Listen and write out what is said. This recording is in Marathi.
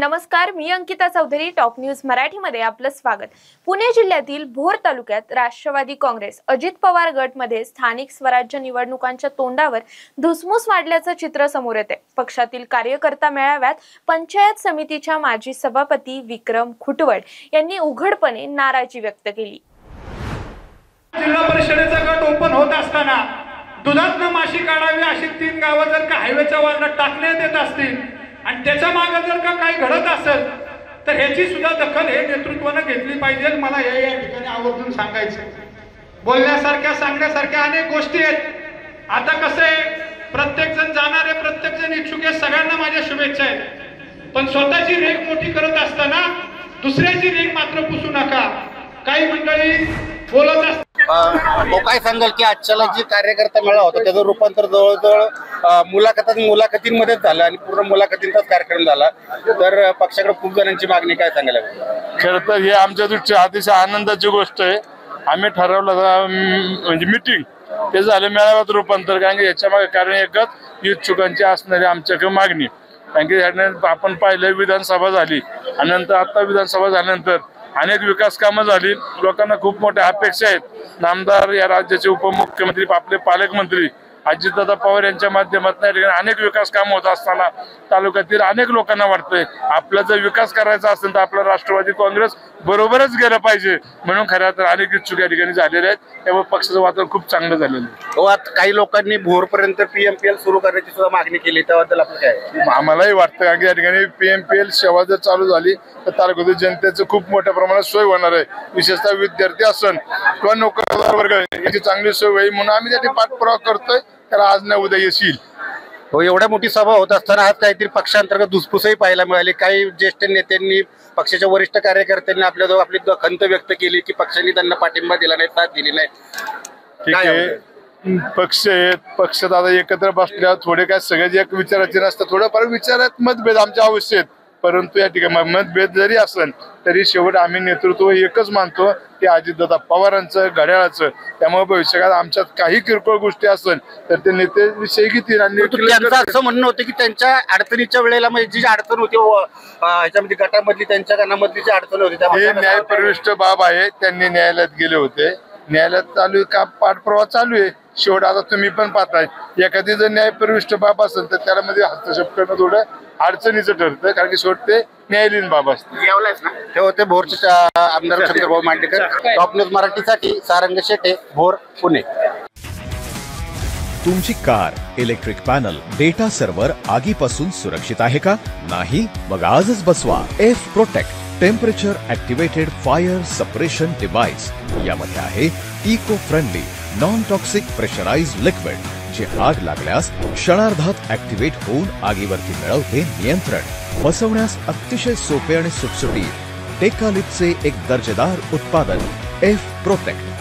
नमस्कार, मी अंकिता चौधरी. टॉप न्यूज मराठीमध्ये आपलं स्वागत. पुणे जिल्ह्यातील भोर तालुक्यात राष्ट्रवादी काँग्रेस अजित पवार गट मध्ये स्थानिक स्वराज्य निवडणुकांच्या तोंडावर धुसफूस वाढल्याचं चित्र समोर येते. पक्षातील कार्यकर्ता मेळाव्यात पंचायत समितीच्या माजी सभापती विक्रम खुटवड यांनी उघडपणे नाराजी व्यक्त केली. जिल्हा परिषदेचा गट ओपन होत असताना दुधातनं माशी काढावी अशी 3 गावं जर का हायवेच्या वाजण्यात टाकण्यात येत असतील आणि त्याच्या मागे जर का काही घडत असेल तर ह्याची सुद्धा दखल हे नेतृत्वाने घेतली पाहिजे. मला या ठिकाणी आवर्जून सांगायचं, बोलण्यासारख्या सांगण्यासारख्या अनेक गोष्टी आहेत. आता कसं आहे, प्रत्येक जण जाणार आहे, प्रत्येक जण इच्छुक आहे, सगळ्यांना माझ्या शुभेच्छा आहेत. पण स्वतःची रेख मोठी करत असताना दुसऱ्याची रेख मात्र पुसू नका. काही मंडळी बोलत असतात. काय सांगाल की आजच्याला जी कार्यकर्ता मेळावा होता त्याचं रूपांतर जवळजवळ मुलाखतींमध्येच झालं आणि पूर्ण मुलाखतींचाच कार्यक्रम झाला. तर पक्षाकडे खूप जणांची मागणी, काय सांगायला? खरं तर हे आमच्या दृष्टीने अतिशय आनंदाची गोष्ट आहे. आम्ही ठरवलं म्हणजे मिटिंग ते झालं मेळाव्यात रूपांतर, कारण की याच्या मागे कारण एकच इच्छुकांची असणारी आमच्याकडे मागणी. कारण की आपण पाहिलं विधानसभा झाली आणि नंतर आता विधानसभा झाल्यानंतर अनेक विकास कामं झाली. लोकांना खूप मोठ्या अपेक्षा आहेत. नामदार या राज्याचे उपमुख्यमंत्री, आपले पालकमंत्री अजितदादा पवार यांच्या माध्यमातून या ठिकाणी अनेक विकास कामं होत असताना तालुक्यातील अनेक लोकांना वाटतंय आपला जर विकास करायचा असेल तर आपला राष्ट्रवादी काँग्रेस बरोबरच गेलं पाहिजे. म्हणून खऱ्या तर अनेक इच्छुक या ठिकाणी झालेले आहेत. त्यामुळे पक्षाचं वातावरण खूप चांगलं झालेलं आहे. काही लोकांनी भोरपर्यंत PMPL सुरू करण्याची सुद्धा मागणी केली, त्याबद्दल आपलं काय? आम्हालाही वाटतं, कारण की या ठिकाणी PMPL सेवा जर चालू झाली तर तालुक्यातील जनतेचं खूप मोठ्या प्रमाणात सोय होणार आहे. विशेषतः विद्यार्थी असन किंवा नोकरदार वर्ग याची चांगली सोय होईल म्हणून आम्ही त्यासाठी पाठपुरावा करतोय. तर आज ना उद्या येशील. हो, एवढ्या मोठी सभा होत असताना आज काहीतरी पक्षांतर्गत धुसफूसही पाहायला मिळाली. काही ज्येष्ठ नेत्यांनी, पक्षाच्या वरिष्ठ कार्यकर्त्यांनी आपल्याजवळ आपली खंत व्यक्त केली की पक्षांनी त्यांना पाठिंबा दिला नाही, साथ दिली नाही. ठीक आहे, पक्ष आहेत, पक्ष दादा एकत्र बसल्यावर थोडे काय सगळे एक विचाराचे नसतात, थोडंफार विचारात मतभेद आमच्या आवश्यक आहेत. परंतु या ठिकाणी मतभेद जरी असेल तरी शेवट आम्ही नेतृत्व एकच मानतो की अजितदादा पवारांचं, घड्याळाचं. त्यामुळे भविष्यकाळात आमच्यात काही किरकोळ गोष्टी असेल तर ते नेते विषय घेतील. आणि असं म्हणणं होतं की त्यांच्या अडचणीच्या वेळेला म्हणजे जी अडचण होती ह्याच्यामध्ये गटामधली, त्यांच्या गणामधली जी अडचण होती हे न्यायप्रविष्ट बाब आहे. त्यांनी न्यायालयात गेले होते, न्यायालयात चालू आहे का पाठपुरावा चालू आहे. शेवट आता तुम्ही पण पाहताय, एखादी जर न्यायप्रविष्ट बाब असेल तर त्याला मध्ये हस्तक्षेप करणं थोडं अडचणीचं ठरतं, कारण की शेवट ते न्यायालयीन बाब असते. ते होते भोरचे आमदार चंद्रभाऊ मांडेकर. टॉप न्यूज मराठीसाठी सारंग शेटे, भोर, पुणे. तुमची car, electric panel, data server आगीपासून सुरक्षित आहे का? नाही? मग आजच बसवा F protect temperature activated fire suppression device. यामध्ये आहे eco friendly non toxic pressurised liquid, जे आग लागल्यास क्षणार्धात ऍक्टिव्हेट होऊन आगीवरती मिळवते नियंत्रण. बसवण्यास अतिशय सोपे आणि सुटसुटीत. टेकालिपचे एक दर्जेदार उत्पादन एफ प्रोटेक्ट.